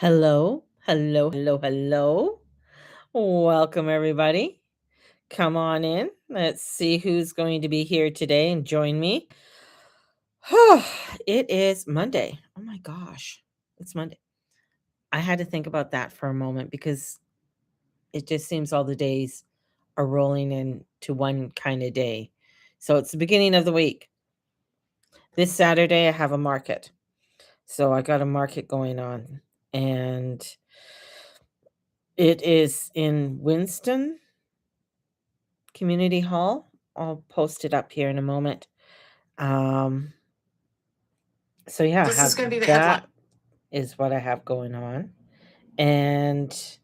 Hello, hello, hello, hello. Welcome, everybody. Come on in. Let's see who's going to be here today and join me. It is Monday. Oh my gosh, it's Monday. I had to think about that for a moment because it just seems all the days are rolling into one kind of day. So it's the beginning of the week. This Saturday, I have a market. So I got a market going on, and it is in Winston Community Hall. I'll post it up here in a moment. Um, so yeah, This is going to be the headline. that is what I have going on, and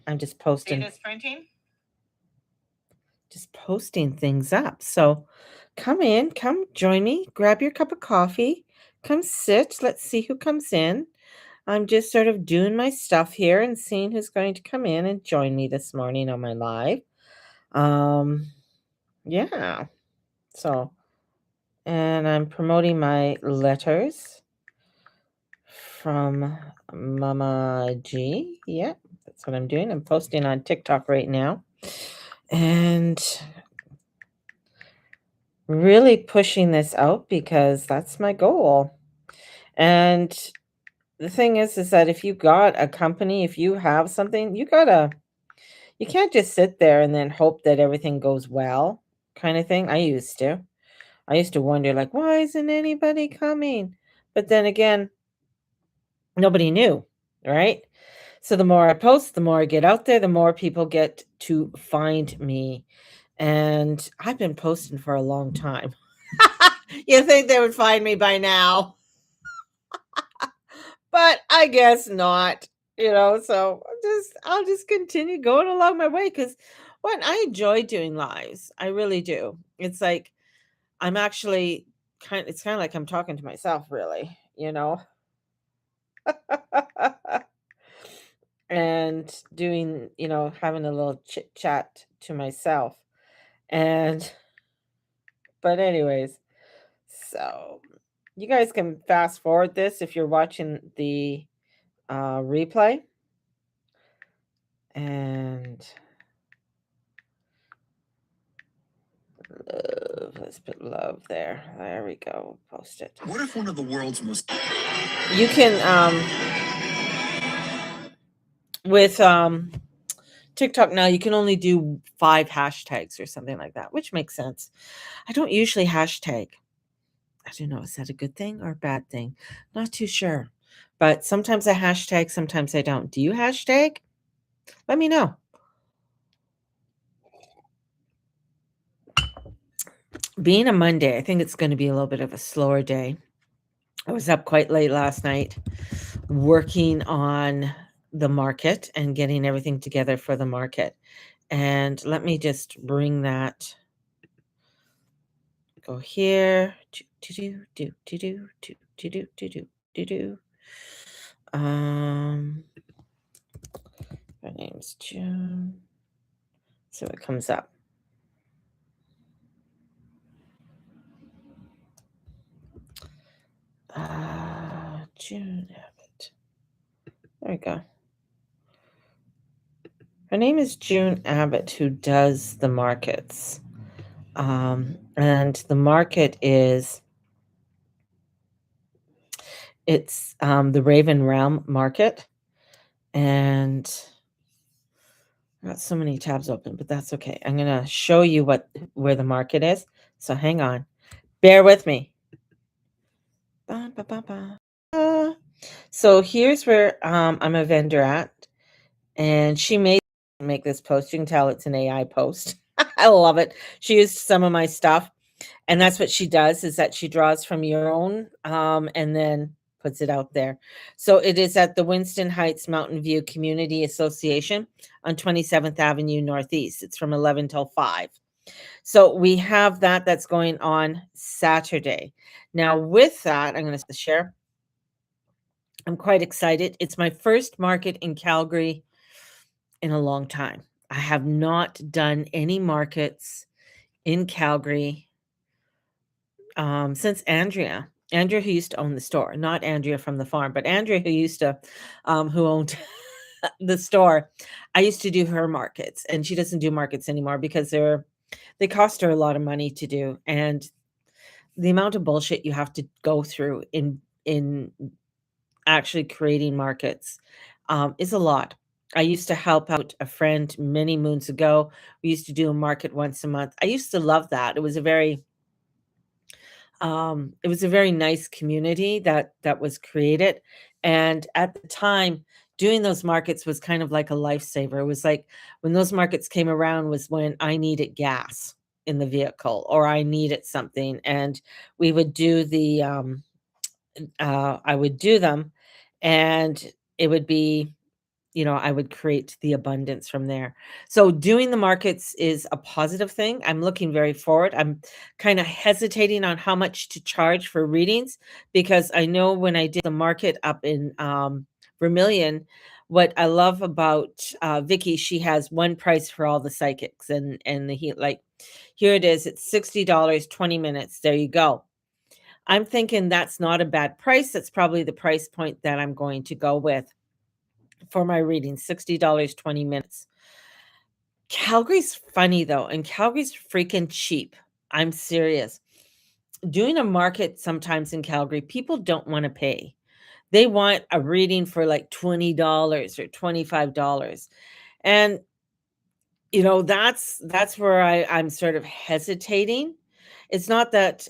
I'm just posting things up. So come in, come join me, grab your cup of coffee, come sit. Let's see who comes in. I'm just sort of doing my stuff here and seeing who's going to come in and join me this morning on my live. Yeah. So, and I'm promoting my letters from Mama G. Yeah, that's what I'm doing. I'm posting on TikTok right now and really pushing this out because that's my goal. And the thing is that if you got a company, if you have something, you can't just sit there and then hope that everything goes well, kind of thing. I used to wonder, like, why isn't anybody coming? But then again, nobody knew, right? So the more I post, the more I get out there, the more people get to find me. And I've been posting for a long time. You think they would find me by now, but I guess not, so I'll just continue going along my way because what I enjoy doing lives. I really do. It's like I'm actually it's kind of like I'm talking to myself, really, and doing, having a little chit chat to myself. And, but, anyways, so you guys can fast forward this if you're watching the replay. And love, let's put love there. There we go. Post it. What if one of the world's most... You can, with TikTok now, you can only do 5 hashtags or something like that, which makes sense. I don't usually hashtag. I don't know, is that a good thing or a bad thing? Not too sure. But sometimes I hashtag, sometimes I don't. Do you hashtag? Let me know. Being a Monday, I think it's going to be a little bit of a slower day. I was up quite late last night working on the market and getting everything together for the market. And let me just bring that. Go here. Her name's June. So it comes up. June Abbott. There we go. Her name is June Abbott, who does the markets. And the market is, it's the Raven Realm market. And I got so many tabs open, but that's okay. I'm going to show you where the market is. So hang on. Bear with me. So here's where I'm a vendor at. And she made make this post. You can tell it's an AI post. I love it. She used some of my stuff. And that's what she does, is that she draws from your own and then puts it out there. So it is at the Winston Heights Mountain View Community Association on 27th Avenue Northeast. It's from 11 till 5. So we have that's going on Saturday. Now with that, I'm going to share. I'm quite excited. It's my first market in Calgary in a long time. I have not done any markets in Calgary since Andrea. Andrea, who used to own the store, not Andrea from the farm, but Andrea, who owned the store. I used to do her markets, and she doesn't do markets anymore because they cost her a lot of money to do, and the amount of bullshit you have to go through in actually creating markets is a lot. I used to help out a friend many moons ago. We used to do a market once a month. I used to love that. It was a very nice community that was created, and at the time, doing those markets was kind of like a lifesaver. It was like when those markets came around was when I needed gas in the vehicle or I needed something, and we would do I would do them, and it would be I would create the abundance from there. So doing the markets is a positive thing. I'm looking very forward. I'm kind of hesitating on how much to charge for readings because I know when I did the market up in Vermilion, what I love about Vicky, she has one price for all the psychics, and like here it is. It's $60, 20 minutes. There you go. I'm thinking that's not a bad price. That's probably the price point that I'm going to go with for my reading, $60, 20 minutes. Calgary's funny though, and Calgary's freaking cheap. I'm serious. Doing a market sometimes in Calgary, people don't want to pay. They want a reading for like $20 or $25. And that's where I'm sort of hesitating. It's not that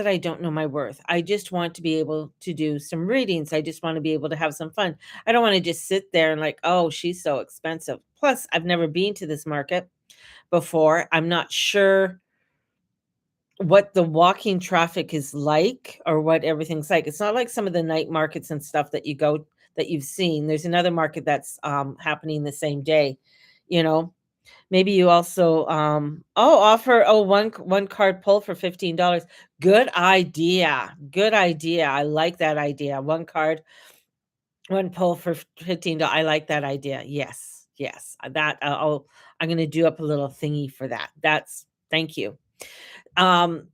I don't know my worth. I just want to be able to do some readings. I just want to be able to have some fun. I don't want to just sit there and like, oh, she's so expensive. Plus, I've never been to this market before. I'm not sure what the walking traffic is like or what everything's like. It's not like some of the night markets and stuff that you've seen. There's another market that's happening the same day, you know. Maybe you also offer one card pull for $15. Good idea. Good idea. I like that idea. One card, one pull for $15. I like that idea. Yes. Yes. I'm going to do up a little thingy for that. Thank you. Um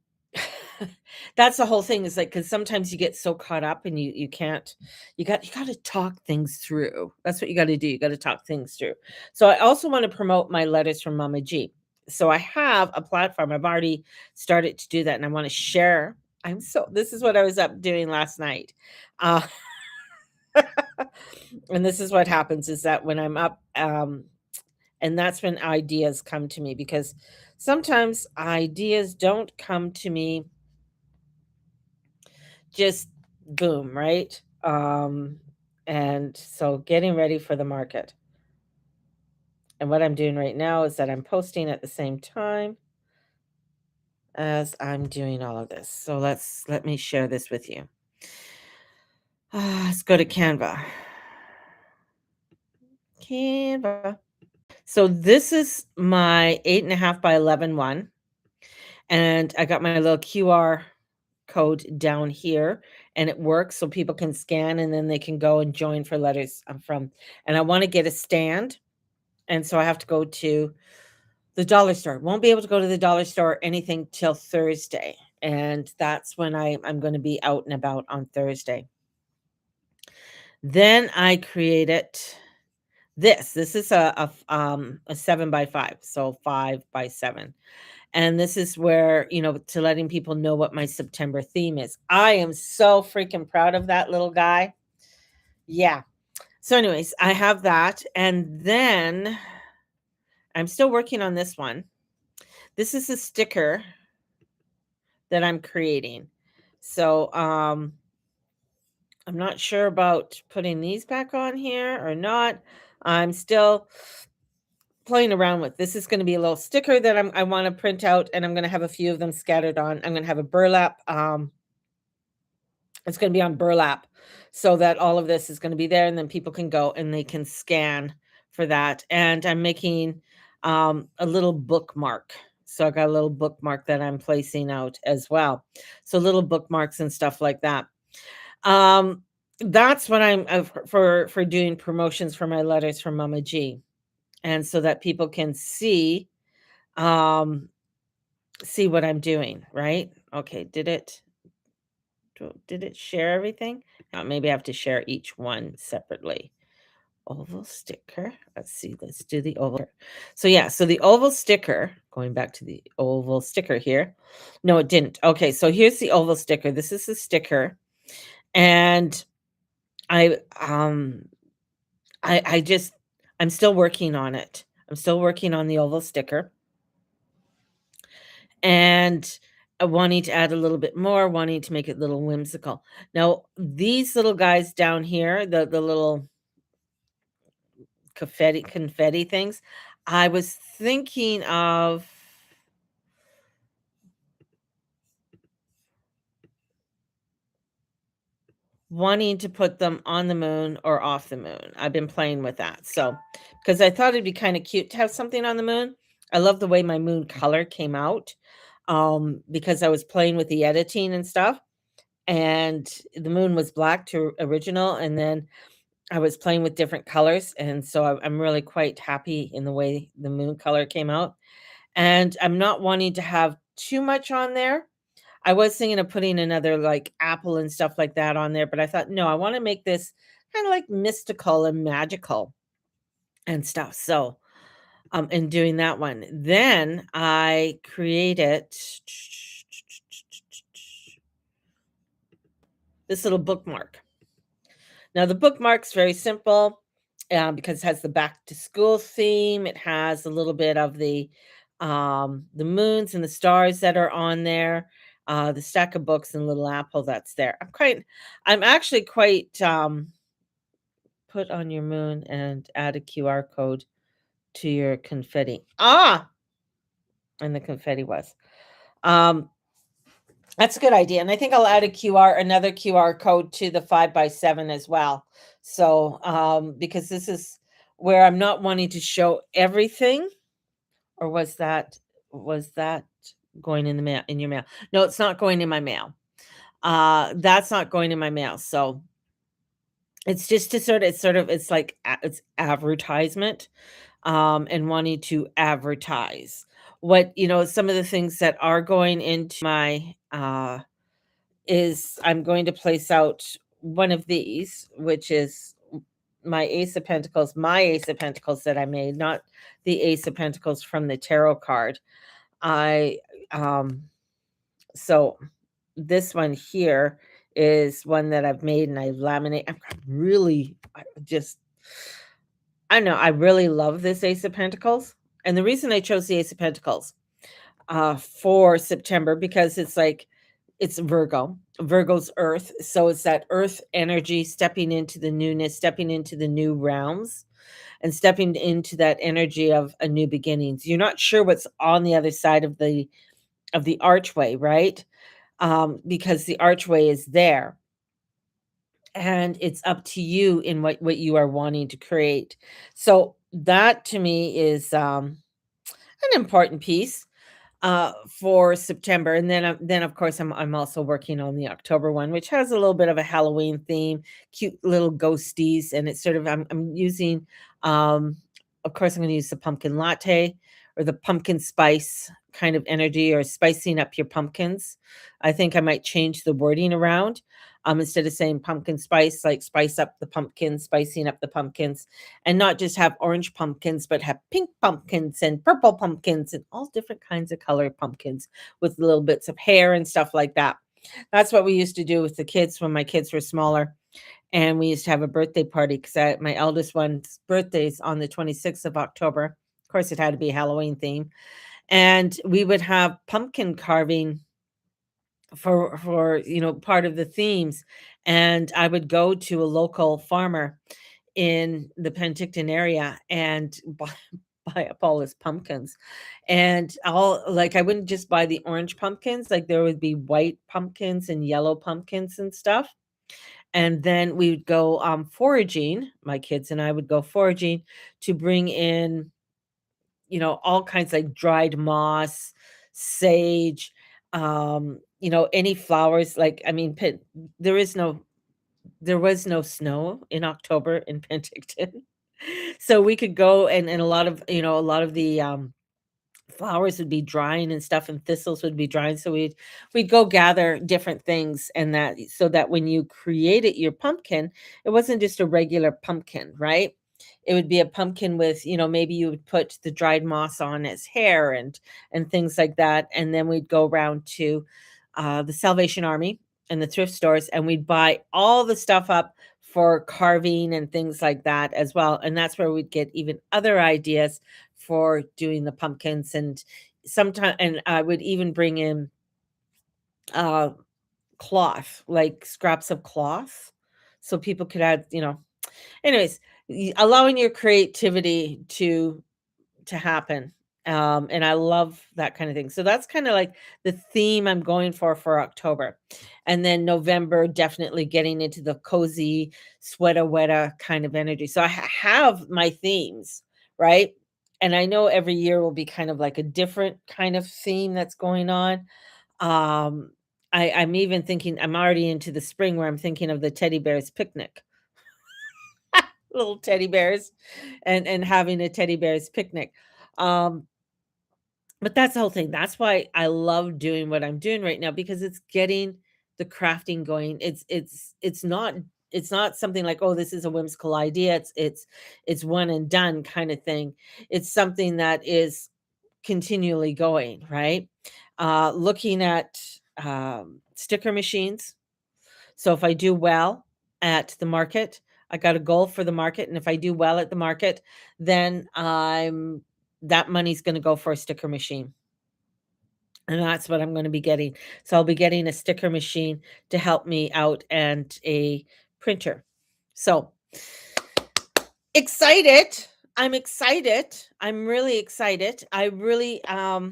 that's the whole thing is like cuz sometimes you get so caught up and you can't you got to talk things through. That's what you got to do. You got to talk things through. So I also want to promote my letters from Mama G. So I have a platform. I've already started to do that and I want to share. This is what I was up doing last night. Uh and this is what happens is that when I'm up and that's when ideas come to me because sometimes ideas don't come to me just boom, right? And so getting ready for the market. And what I'm doing right now is that I'm posting at the same time as I'm doing all of this. So let me share this with you. Let's go to Canva. Canva. So this is my 8.5 by 11 one. And I got my little QR code down here and it works so people can scan and then they can go and join for letters from. And I want to get a stand. And so I have to go to the dollar store. Won't be able to go to the dollar store or anything till Thursday. And that's when I'm going to be out and about on Thursday. Then I created this. This is a 7x5, so 5x7. And this is where, to letting people know what my September theme is. I am so freaking proud of that little guy. Yeah. So anyways, I have that. And then I'm still working on this one. This is a sticker that I'm creating. So I'm not sure about putting these back on here or not. I'm still playing around with. This is going to be a little sticker that I want to print out, and I'm going to have a few of them scattered on. I'm going to have a burlap. It's going to be on burlap so that all of this is going to be there, and then people can go and they can scan for that. And I'm making a little bookmark. So I got a little bookmark that I'm placing out as well. So little bookmarks and stuff like that. That's what I'm for doing promotions for my letters from Mama G. And so that people can see what I'm doing, right? Okay, did it? Did it share everything? Maybe I have to share each one separately. Oval sticker. Let's see. Let's do the oval. So yeah, so the oval sticker, going back to the oval sticker here. No, it didn't. Okay, so here's the oval sticker. This is the sticker. And I I just I'm still working on it. I'm still working on the oval sticker. And wanting to add a little bit more, wanting to make it a little whimsical. Now, these little guys down here, the little confetti things, I was thinking of wanting to put them on the moon or off the moon. I've been playing with that. So, because I thought it'd be kind of cute to have something on the moon. I love the way my moon color came out, because I was playing with the editing and stuff. And the moon was black to original, and then I was playing with different colors, and so I'm really quite happy in the way the moon color came out. And I'm not wanting to have too much on there. I was thinking of putting another, like, apple and stuff like that on there, but I thought, "No, I wanna make this kinda, like, mystical and magical and stuff." So, in doing that one. Then I created this little bookmark. Now, the bookmark's very simple, because it has the back to school theme. It has a little bit of the moons and the stars that are on there, the stack of books and little apple that's there. I'm actually quite, put on your moon and add a QR code to your confetti. Ah! And the confetti was. Um, That's a good idea, and I think I'll add another QR code to the 5 by 7 as well. So, because this is where I'm not wanting to show everything, or was that going in the mail in your mail? No, it's not going in my mail. That's not going in my mail, so it's just to it's like it's advertisement, and wanting to advertise. Some of the things that are going into my, is I'm going to place out one of these, which is my Ace of Pentacles that I made, not the Ace of Pentacles from the tarot card. I so this one here is one that I've made and I laminate. I don't know, I really love this Ace of Pentacles. And the reason I chose the Ace of Pentacles for September, because it's Virgo. Virgo's earth. So it's that earth energy stepping into the newness, stepping into the new realms, and stepping into that energy of a new beginnings. You're not sure what's on the other side of the archway, right? Because the archway is there. And it's up to you in what you are wanting to create. So that to me is an important piece for September. And then of course I'm also working on the October one, which has a little bit of a Halloween theme, cute little ghosties, and it's sort of I'm using, of course I'm going to use the pumpkin latte or the pumpkin spice kind of energy, or spicing up your pumpkins. I think I might change the wording around. Instead of saying pumpkin spice, like spice up the pumpkins, spicing up the pumpkins, and not just have orange pumpkins, but have pink pumpkins and purple pumpkins and all different kinds of color pumpkins with little bits of hair and stuff like that. That's what we used to do with the kids when my kids were smaller. And we used to have a birthday party because my eldest one's birthday is on the 26th of October. Of course, it had to be a Halloween theme. And we would have pumpkin carving for part of the themes. And I would go to a local farmer in the Penticton area and buy up all his pumpkins. And I wouldn't just buy the orange pumpkins, like there would be white pumpkins and yellow pumpkins and stuff. And then we would go foraging. My kids and I would go foraging to bring in, all kinds, like dried moss, sage, any flowers. Like, I mean, there is no there was no snow in October in Penticton. So we could go, and a lot of the flowers would be drying and stuff, and thistles would be drying. So we'd go gather different things, and that so that when you created your pumpkin, it wasn't just a regular pumpkin, right? It would be a pumpkin with, maybe you would put the dried moss on its hair and things like that. And then we'd go around to the Salvation Army and the thrift stores, and we'd buy all the stuff up for carving and things like that as well. And that's where we'd get even other ideas for doing the pumpkins. And sometimes, and I would even bring in uh cloth, like scraps of cloth, so people could add, anyways, allowing your creativity to happen. And I love that kind of thing. So that's kind of like the theme I'm going for October. And then November, definitely getting into the cozy, sweater weta kind of energy. So I have my themes, right? And I know every year will be kind of like a different kind of theme that's going on. Um, I'm even thinking, I'm already into the spring where I'm thinking of the teddy bears picnic, little teddy bears, and having a teddy bears picnic. Um, but that's the whole thing. That's why I love doing what I'm doing right now, because it's getting the crafting going. It's not something like, oh, this is a whimsical idea. It's one and done kind of thing. It's something that is continually going, right? Looking at sticker machines. So if I do well at the market, I got a goal for the market, and if I do well at the market, then that money's going to go for a sticker machine. And that's what I'm going to be getting. So I'll be getting a sticker machine to help me out, and a printer. So excited. I'm excited. I'm really excited. I really have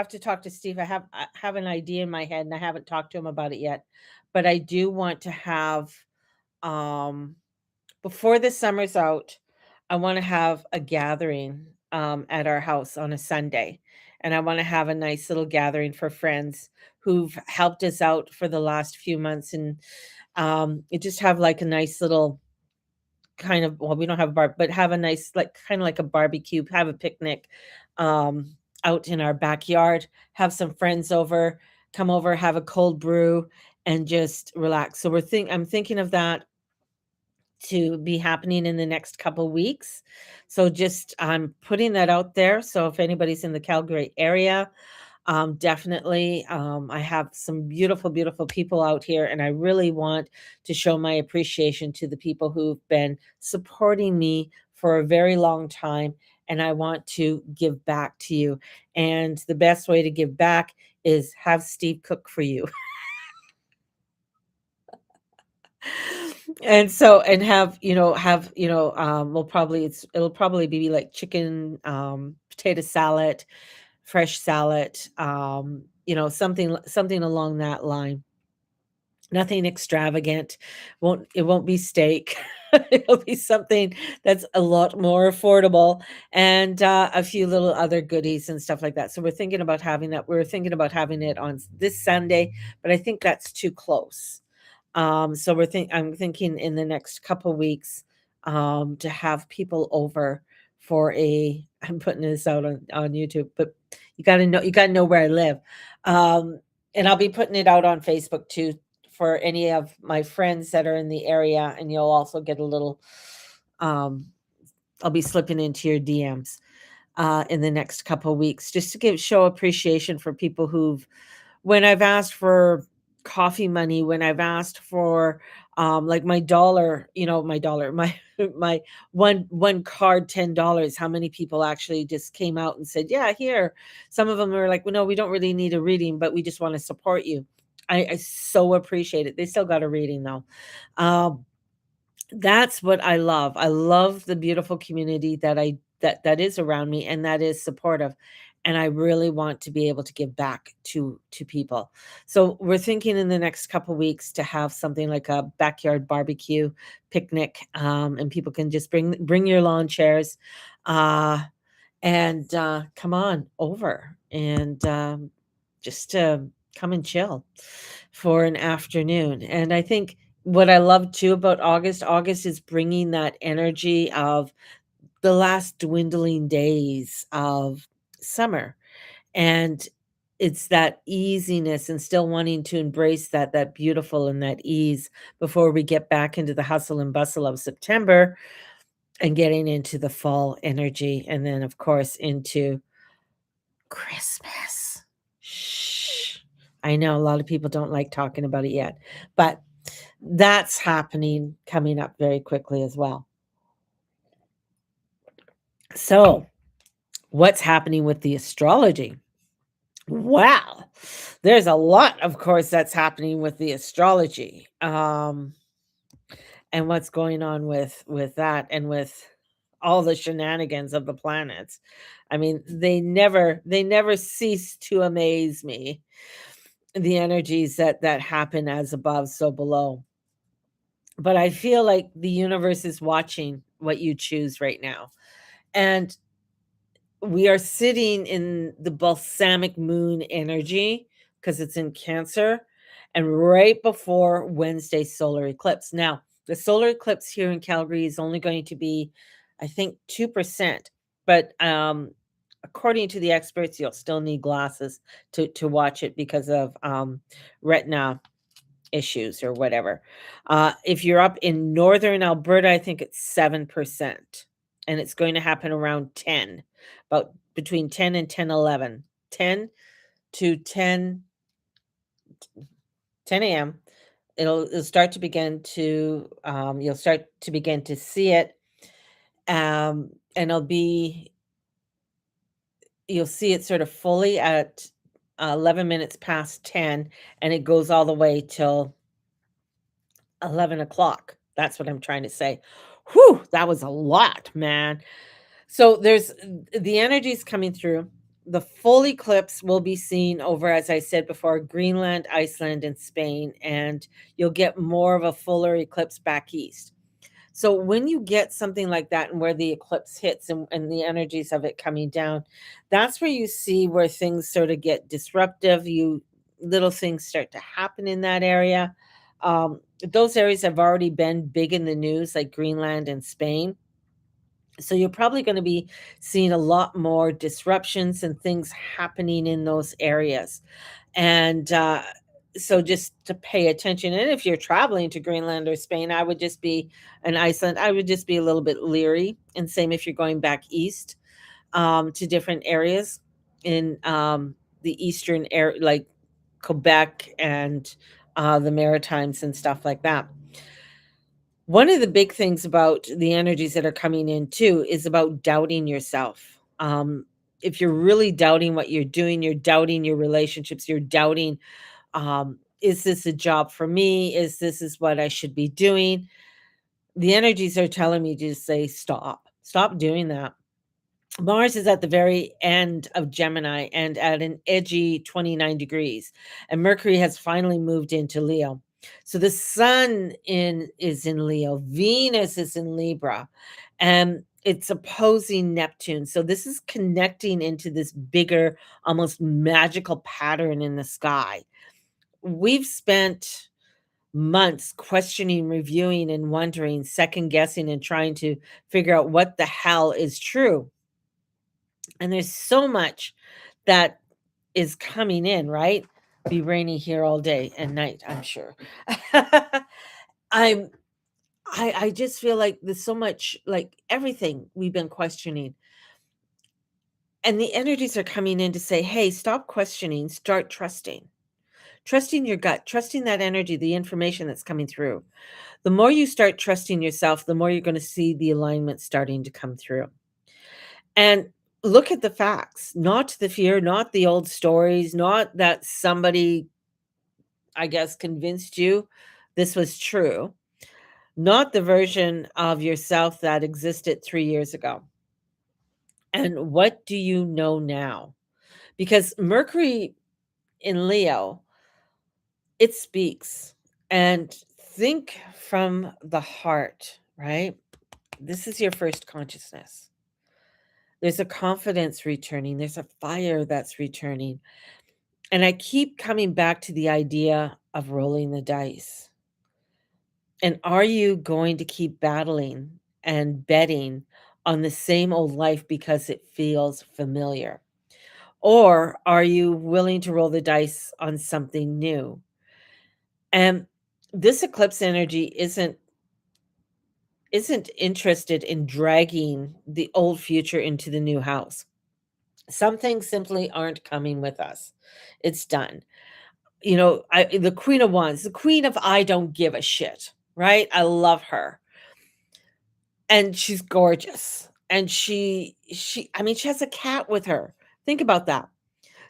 to talk to Steve. I have an idea in my head, and I haven't talked to him about it yet. But I do want to have um before the summer's out, I want to have a gathering at our house on a Sunday. And I want to have a nice little gathering for friends who've helped us out for the last few months, and it just have like a nice little kind of, well, we don't have a bar, but have a nice, like, kind of like a barbecue, have a picnic out in our backyard, have some friends over, come over, have a cold brew, and just relax. So I'm thinking of that to be happening in the next couple weeks. So just I'm putting that out there. So if anybody's in the Calgary area, definitely, I have some beautiful, beautiful people out here, and I really want to show my appreciation to the people who've been supporting me for a very long time. And I want to give back to you. And the best way to give back is have Steve cook for you. And so, and it'll probably be like chicken, potato salad, fresh salad, something along that line. Nothing extravagant. It won't be steak. It'll be something that's a lot more affordable, and a few little other goodies and stuff like that. So we're thinking about having that. We're thinking about having it on this Sunday, but I think that's too close. So I'm thinking in the next couple weeks, to have people over for I'm putting this out on YouTube, but you gotta know where I live. And I'll be putting it out on Facebook too, for any of my friends that are in the area, and you'll also get a little, um, I'll be slipping into your DMs in the next couple weeks, just to show appreciation for people when I've asked for coffee money, when I've asked for like my my one card $10, how many people actually just came out and said, yeah, here. Some of them are like, well, no, we don't really need a reading, but we just want to support you. I so appreciate it. They still got a reading though. Um, that's what I love. I love the beautiful community that is around me, and that is supportive. And I really want to be able to give back to people. So we're thinking in the next couple weeks to have something like a backyard barbecue picnic, and people can just bring your lawn chairs, uh, and come on over, and just to come and chill for an afternoon. And I think what I love too about August is bringing that energy of the last dwindling days of summer. And it's that easiness and still wanting to embrace that beautiful and that ease before we get back into the hustle and bustle of September and getting into the fall energy, and then, of course, into Christmas. Shh. I know a lot of people don't like talking about it yet, but that's happening coming up very quickly as well. So, what's happening with the astrology? Wow. There's a lot, of course, that's happening with the astrology. And what's going on with that and with all the shenanigans of the planets. I mean, they never cease to amaze me. The energies that happen as above, so below. But I feel like the universe is watching what you choose right now. And we are sitting in the balsamic moon energy because it's in Cancer and right before Wednesday's solar eclipse. Now, the solar eclipse here in Calgary is only going to be, I think, 2%. But according to the experts, you'll still need glasses to watch it because of retina issues or whatever. If you're up in northern Alberta, I think it's 7%. And it's going to happen around 10, about between 10 and 10:11. 10 to 10 a.m. It'll start to begin to you'll start to begin to see it. And you'll see it sort of fully at 11 minutes past 10, and it goes all the way till 11 o'clock. That's what I'm trying to say. Whew, that was a lot, man. So there's the energies coming through. The full eclipse will be seen over, as I said before, Greenland, Iceland, and Spain, and you'll get more of a fuller eclipse back east. So when you get something like that and where the eclipse hits and the energies of it coming down, that's where you see where things sort of get disruptive. Little things start to happen in that area. Those areas have already been big in the news, like Greenland and Spain. So you're probably going to be seeing a lot more disruptions and things happening in those areas. And so just to pay attention. And if you're traveling to Greenland or Spain, I would just be, and Iceland, I would just be a little bit leery. And same if you're going back east to different areas in the eastern area, like Quebec and the Maritimes and stuff like that. One of the big things about the energies that are coming in too is about doubting yourself. If you're really doubting what you're doing, you're doubting your relationships, you're doubting, is this a job for me? Is what I should be doing? The energies are telling me to say, stop doing that. Mars is at the very end of Gemini and at an edgy 29 degrees, and Mercury has finally moved into Leo. So the sun is in Leo, Venus is in Libra, and it's opposing Neptune. So this is connecting into this bigger, almost magical pattern in the sky. We've spent months questioning, reviewing, and wondering, second guessing, and trying to figure out what the hell is true. And there's so much that is coming in, right? Be rainy here all day and night, I'm sure. I'm I just feel like there's so much, like everything we've been questioning. And the energies are coming in to say, "Hey, stop questioning, start trusting." Trusting your gut, trusting that energy, the information that's coming through. The more you start trusting yourself, the more you're going to see the alignment starting to come through. And look at the facts, not the fear, not the old stories, not that somebody, I guess, convinced you this was true, not the version of yourself that existed 3 years ago. And what do you know now? Because Mercury in Leo, it speaks. And think from the heart, right? This is your first consciousness. There's a confidence returning, there's a fire that's returning. And I keep coming back to the idea of rolling the dice. And are you going to keep battling and betting on the same old life because it feels familiar? Or are you willing to roll the dice on something new? And this eclipse energy isn't interested in dragging the old future into the new house. Some things simply aren't coming with us. It's done. The Queen of Wands, the Queen of I don't give a shit, right? I love her. And she's gorgeous. And she has a cat with her. Think about that.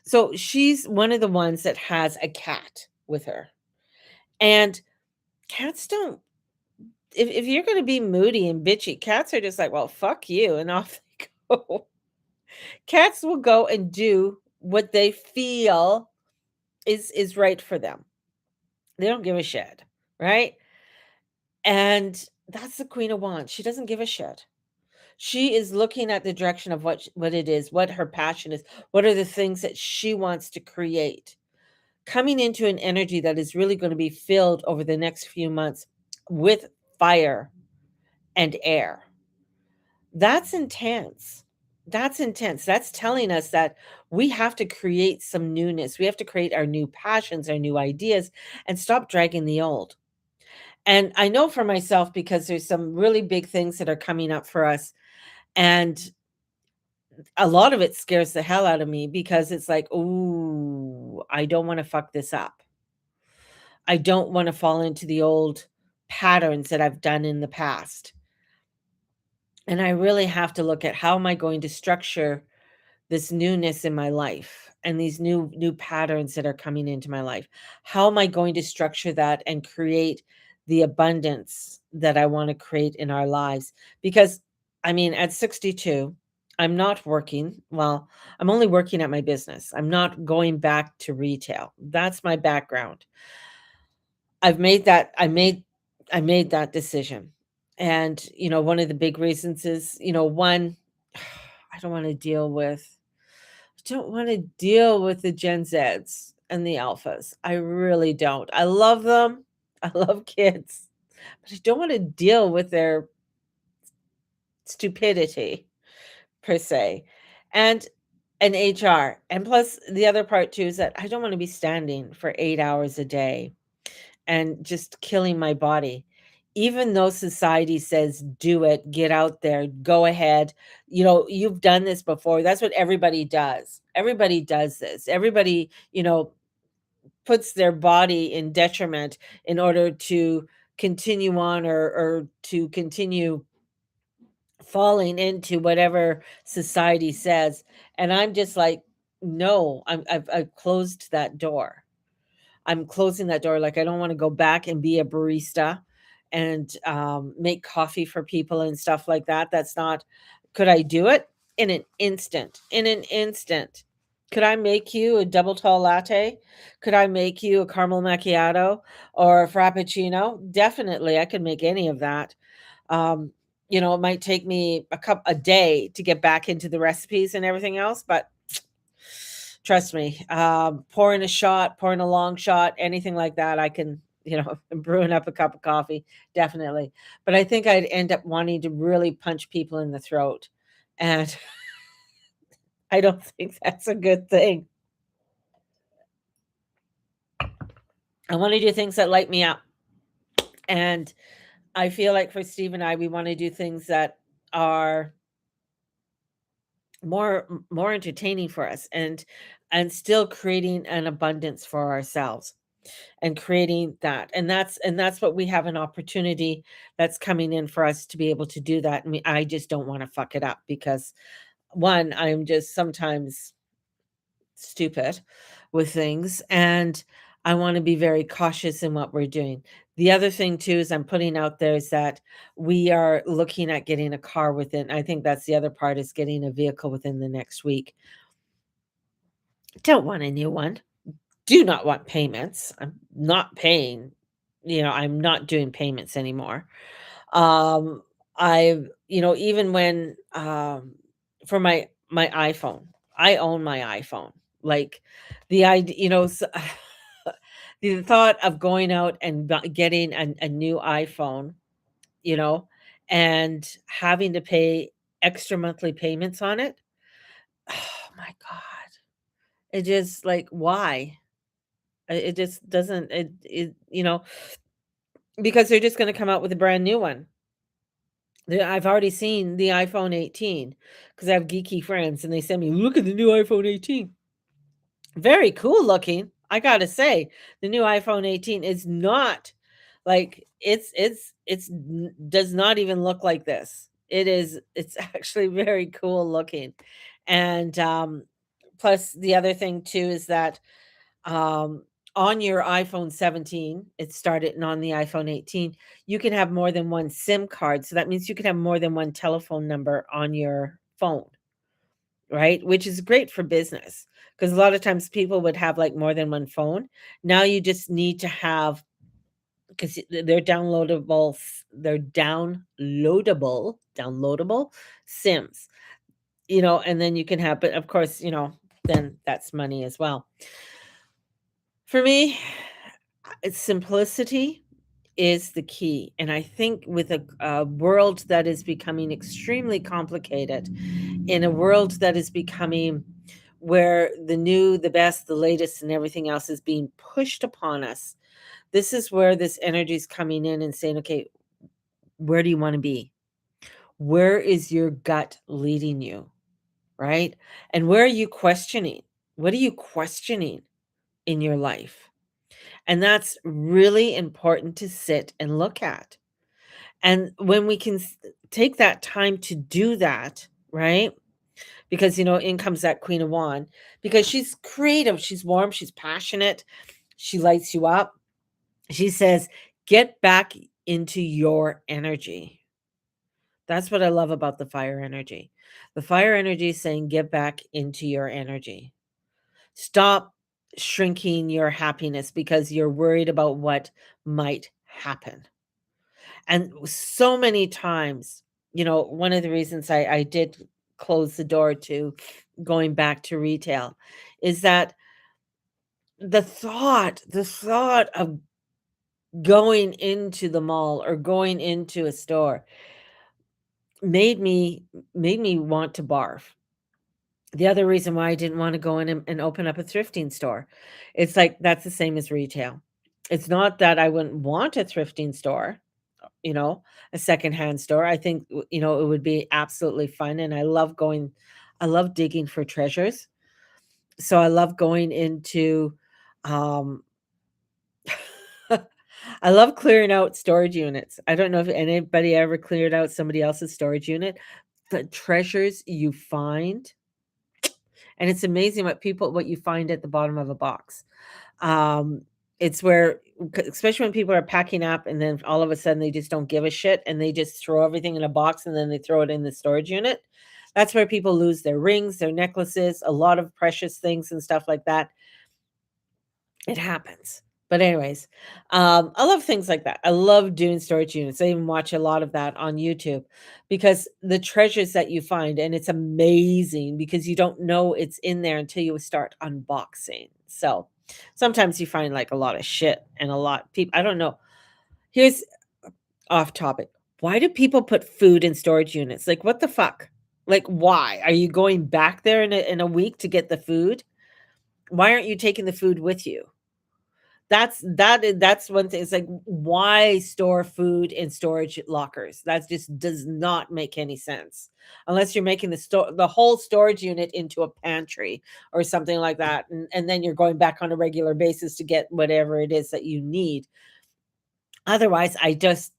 So she's one of the ones that has a cat with her. And cats don't if you're gonna be moody and bitchy, cats are just like, well, fuck you, and off they go. Cats will go and do what they feel is right for them. They don't give a shit, right? And that's the Queen of Wands. She doesn't give a shit. She is looking at the direction of what it is, what her passion is, what are the things that she wants to create. Coming into an energy that is really going to be filled over the next few months with fire and air. That's intense. That's intense. That's telling us that we have to create some newness. We have to create our new passions, our new ideas, and stop dragging the old. And I know for myself because there's some really big things that are coming up for us. And a lot of it scares the hell out of me because it's like, "Ooh, I don't wanna fuck this up. I don't wanna fall into the old patterns that I've done in the past." And I really have to look at how am I going to structure this newness in my life and these new patterns that are coming into my life. How am I going to structure that and create the abundance that I want to create in our lives? Because I mean, at 62, I'm not working. Well, I'm only working at my business. I'm not going back to retail. That's my background. I've made that I made that decision. And one of the big reasons is, one I don't want to deal with don't wanna deal with the Gen Zs and the alphas. I really don't. I love them. I love kids, but I don't wanna deal with their stupidity per se. And HR. And plus the other part too is that I don't wanna be standing for 8 hours a day and just killing my body. Even though society says, "Do it, get out there, go ahead." You've done this before. That's what everybody does. Everybody does this. Everybody, puts their body in detriment in order to continue on or to continue falling into whatever society says. And I'm just like, no, I've closed that door. I'm closing that door. Like, I don't want to go back and be a barista and make coffee for people and stuff like that. That's not, could I do it? In an instant. In an instant. Could I make you a double tall latte? Could I make you a caramel macchiato or a frappuccino? Definitely, I could make any of that. Um, it might take me a day to get back into the recipes and everything else, but trust me, pouring a shot, pouring a long shot, anything like that, I can, brewing up a cup of coffee, definitely. But I think I'd end up wanting to really punch people in the throat. And I don't think that's a good thing. I want to do things that light me up. And I feel like for Steve and I, we want to do things that are more entertaining for us and still creating an abundance for ourselves and creating that. And that's what we have an opportunity that's coming in for us to be able to do that. I just don't want to fuck it up because one, I'm just sometimes stupid with things, and I want to be very cautious in what we're doing. The other thing too is I'm putting out there is that we are looking at getting a car within, I think that's the other part, is getting a vehicle within the next week. Don't want a new one. Do not want payments. I'm not paying, I'm not doing payments anymore. Um, I've, even when for my iPhone, I own my iPhone. Like the idea, the thought of going out and getting a new iPhone, you know, and having to pay extra monthly payments on it. Oh my God. It just like, why? It just doesn't, because they're just going to come out with a brand new one. I've already seen the iPhone 18 because I have geeky friends and they send me, look at the new iPhone 18. Very cool looking. I gotta say, the new iPhone 18 is not like does not even look like this. It's actually very cool looking. And plus the other thing too is that um on your iPhone 17, it started, and on the iPhone 18, you can have more than one SIM card. So that means you can have more than one telephone number on your phone, right? Which is great for business because a lot of times people would have like more than one phone. Now you just need to have, because they're downloadable SIMs, and then you can have, but of course, then that's money as well. For me, it's simplicity is the key. And I think with a world that is becoming extremely complicated, in a world that is becoming where the new, the best, the latest, and everything else is being pushed upon us, this is where this energy is coming in and saying, okay, where do you want to be? Where is your gut leading you? Right? And where are you questioning? What are you questioning in your life? And that's really important to sit and look at. And when we can take that time to do that, right? Because, in comes that Queen of Wand, because she's creative, she's warm, she's passionate, she lights you up. She says, get back into your energy. That's what I love about the fire energy. The fire energy is saying, get back into your energy. Stop shrinking your happiness because you're worried about what might happen. And so many times, one of the reasons I did close the door to going back to retail is that the thought of going into the mall or going into a store made me want to barf. The other reason why I didn't want to go in and open up a thrifting store, it's like that's the same as retail. It's not that I wouldn't want a thrifting store, you know, a secondhand store. I think, it would be absolutely fun. And I love digging for treasures. So I love going into, um, I love clearing out storage units. I don't know if anybody ever cleared out somebody else's storage unit. The treasures you find, and it's amazing what you find at the bottom of a box. Um, it's where, especially when people are packing up and then all of a sudden they just don't give a shit and they just throw everything in a box and then they throw it in the storage unit. That's where people lose their rings, their necklaces, a lot of precious things and stuff like that. It happens. But anyways, I love things like that. I love doing storage units. I even watch a lot of that on YouTube because the treasures that you find, and it's amazing because you don't know it's in there until you start unboxing. So sometimes you find like a lot of shit and a lot people. I don't know. Here's off topic. Why do people put food in storage units? Like what the fuck? Like why? Are you going back there in a week to get the food? Why aren't you taking the food with you? That's one thing. It's like, why store food in storage lockers? That just does not make any sense. Unless you're making the whole storage unit into a pantry or something like that, and then you're going back on a regular basis to get whatever it is that you need. Otherwise, that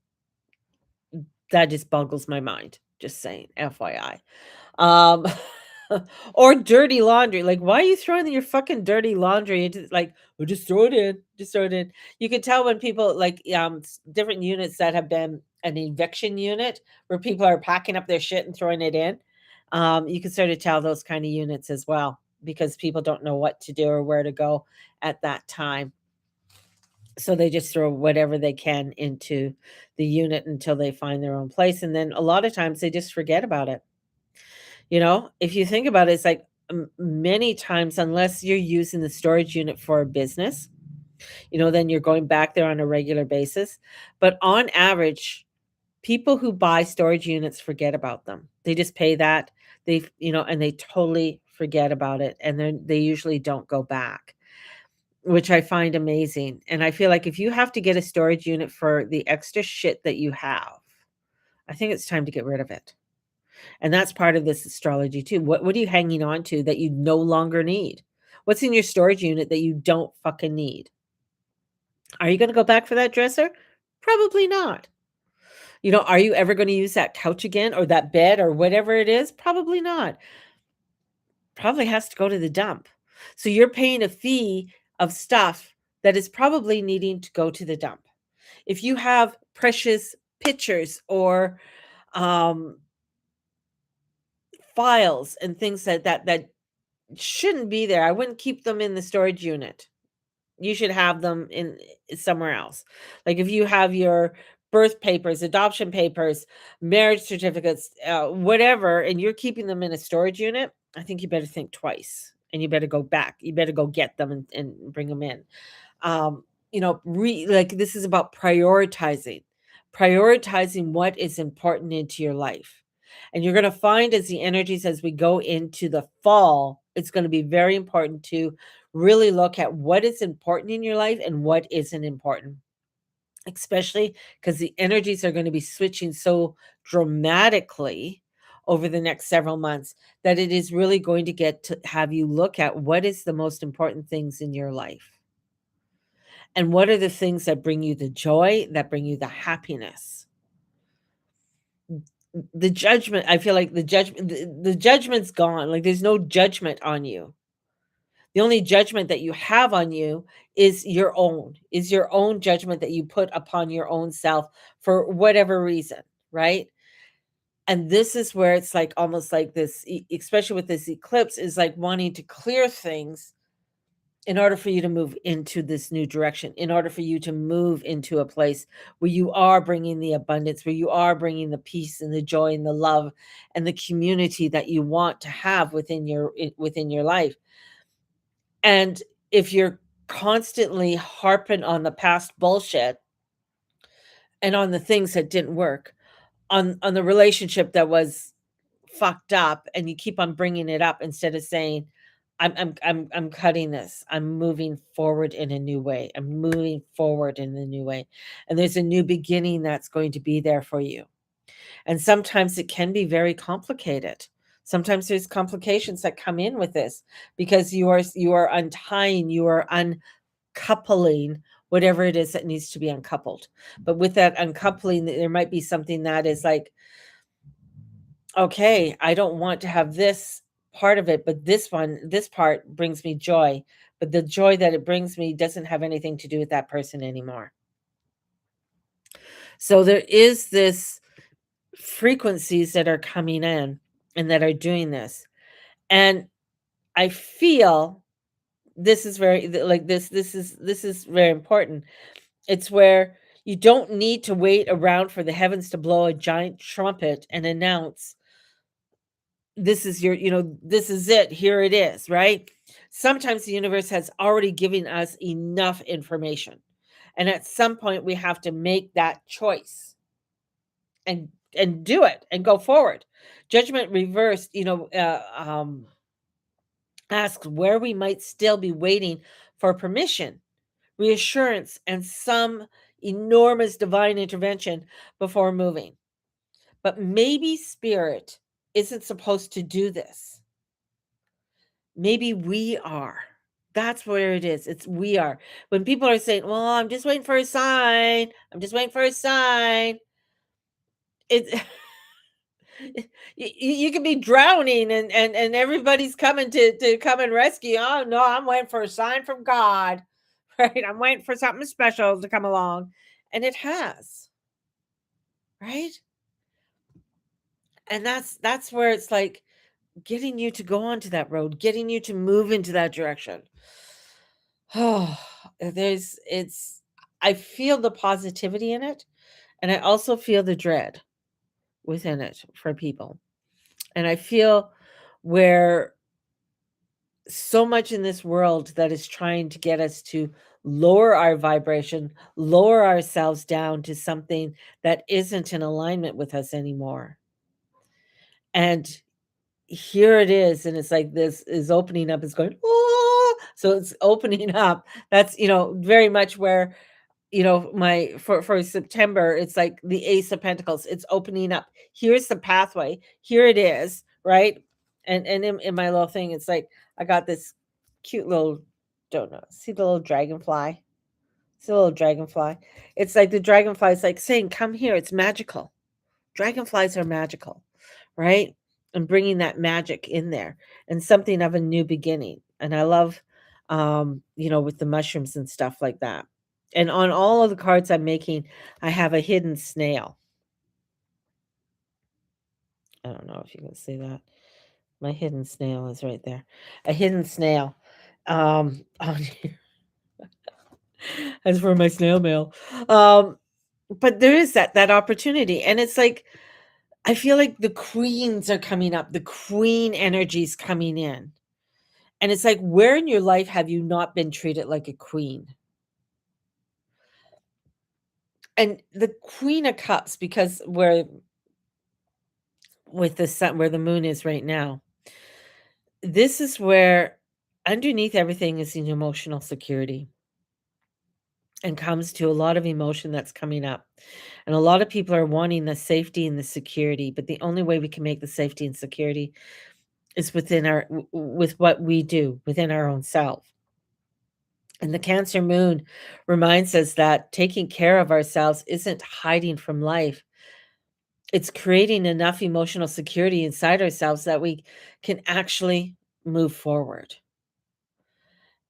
just boggles my mind. Just saying, FYI. Um, or dirty laundry. Like, why are you throwing your fucking dirty laundry into like, well, just throw it in. Just throw it in. You can tell when people like different units that have been an eviction unit where people are packing up their shit and throwing it in. You can sort of tell those kind of units as well because people don't know what to do or where to go at that time. So they just throw whatever they can into the unit until they find their own place. And then a lot of times they just forget about it. If you think about it, it's like many times, unless you're using the storage unit for a business, then you're going back there on a regular basis. But on average, people who buy storage units forget about them. They just pay that. And they totally forget about it, and then they usually don't go back, which I find amazing. And I feel like if you have to get a storage unit for the extra shit that you have, I think it's time to get rid of it. And that's part of this astrology too. What are you hanging on to that you no longer need? What's in your storage unit that you don't fucking need? Are you going to go back for that dresser? Probably not. Are you ever going to use that couch again or that bed or whatever it is? Probably not. Probably has to go to the dump. So you're paying a fee of stuff that is probably needing to go to the dump. If you have precious pictures or files and things that shouldn't be there, I wouldn't keep them in the storage unit. You should have them in somewhere else. Like if you have your birth papers, adoption papers, marriage certificates, whatever, and you're keeping them in a storage unit, I think you better think twice and you better go back. You better go get them and bring them in. Like this is about prioritizing what is important into your life. And you're going to find as the energies as we go into the fall, it's going to be very important to really look at what is important in your life and what isn't important, especially because the energies are going to be switching so dramatically over the next several months that it is really going to get to have you look at what is the most important things in your life. And what are the things that bring you the joy, that bring you the happiness? The judgment, I feel like the judgment's gone. Like there's no judgment on you. The only judgment that you have on you is your own judgment that you put upon your own self for whatever reason, right? And this is where it's like almost like this, especially with this eclipse, is like wanting to clear things in order for you to move into this new direction, in order for you to move into a place where you are bringing the abundance, where you are bringing the peace and the joy and the love and the community that you want to have within your life. And if you're constantly harping on the past bullshit and on the things that didn't work, on the relationship that was fucked up, and you keep on bringing it up instead of saying, I'm cutting this. I'm moving forward in a new way. I'm moving forward in a new way. And there's a new beginning that's going to be there for you. And sometimes it can be very complicated. Sometimes there's complications that come in with this because you are untying, you are uncoupling whatever it is that needs to be uncoupled. But with that uncoupling, there might be something that is like, okay, I don't want to have this part of it, but this part brings me joy. But the joy that it brings me doesn't have anything to do with that person anymore. So there is this frequencies that are coming in and that are doing this. And I feel this is very like this is very important. It's where you don't need to wait around for the heavens to blow a giant trumpet and announce this is this is it, here it is, right? Sometimes the universe has already given us enough information, and at some point we have to make that choice and do it and go forward. Judgment reversed, asks where we might still be waiting for permission, reassurance, and some enormous divine intervention before moving. But maybe spirit isn't supposed to do this. Maybe we are. That's where it is. It's we are. When people are saying, well, I'm just waiting for a sign. I'm just waiting for a sign. It you could be drowning and everybody's coming to come and rescue. Oh no, I'm waiting for a sign from God. Right? I'm waiting for something special to come along. And it has. Right? And that's where it's like getting you to go onto that road, getting you to move into that direction. Oh, I feel the positivity in it, and I also feel the dread within it for people. And I feel where so much in this world that is trying to get us to lower our vibration, lower ourselves down to something that isn't in alignment with us anymore. And here it is, and it's like this is opening up, it's going, oh, so it's opening up. That's, very much where, my for September, it's like the Ace of Pentacles. It's opening up. Here's the pathway. Here it is, right? And in my little thing, it's like I got this cute little, don't know, see the little dragonfly? It's a little dragonfly. It's like the dragonfly is like saying, "Come here. It's magical." Dragonflies are magical, right? And bringing that magic in there and something of a new beginning. And I love, with the mushrooms and stuff like that. And on all of the cards I'm making, I have a hidden snail. I don't know if you can see that. My hidden snail is right there. A hidden snail. On here. As for my snail mail. But there is that opportunity. And it's like, I feel like the queens are coming up. The queen energy's coming in. And it's like, where in your life have you not been treated like a queen? And the Queen of Cups, because we're with the sun, where the moon is right now, this is where underneath everything is an emotional security, and comes to a lot of emotion that's coming up. And a lot of people are wanting the safety and the security, but the only way we can make the safety and security is within with what we do within our own self. And the Cancer moon reminds us that taking care of ourselves isn't hiding from life. It's creating enough emotional security inside ourselves that we can actually move forward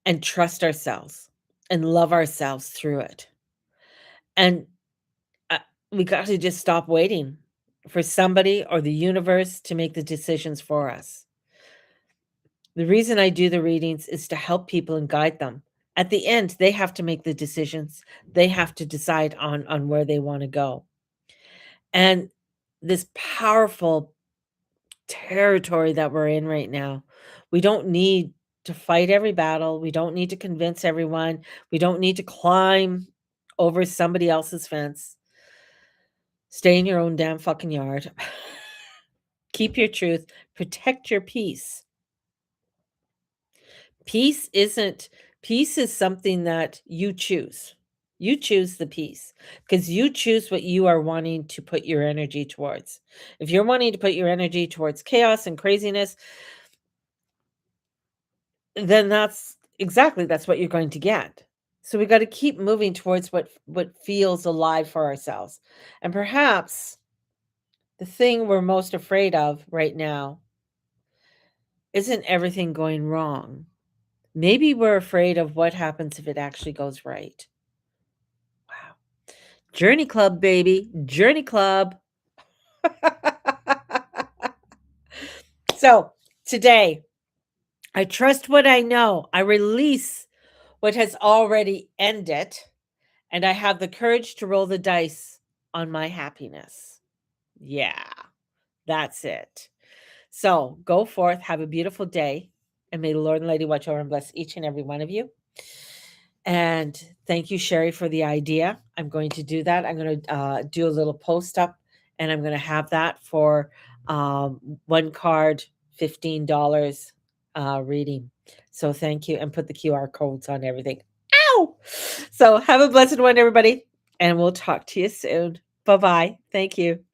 and trust ourselves and love ourselves through it. And uh, we got to just stop waiting for somebody or the universe to make the decisions for us. The reason I do the readings is to help people and guide them. At the end, they have to make the decisions. They have to decide on where they want to go. And this powerful territory that we're in right now, we don't need to fight every battle. We don't need to convince everyone. We don't need to climb over somebody else's fence. Stay in your own damn fucking yard. Keep your truth. Protect your peace. Peace is something that you choose. You choose the peace because you choose what you are wanting to put your energy towards. If you're wanting to put your energy towards chaos and craziness, then that's what you're going to get. So we got to keep moving towards what feels alive for ourselves. And perhaps the thing we're most afraid of right now isn't everything going wrong. Maybe we're afraid of what happens if it actually goes right. Wow. Journey Club, baby. Journey Club. So today, I trust what I know. I release what has already ended, and I have the courage to roll the dice on my happiness. Yeah, that's it. So go forth, have a beautiful day, and may the Lord and Lady watch over and bless each and every one of you. And thank you, Sherry, for the idea. I'm going to do that. I'm going to do a little post up, and I'm going to have that for one card, $15 reading. So thank you, and put the QR codes on everything. Ow! So have a blessed one, everybody, and we'll talk to you soon. Bye-bye. Thank you.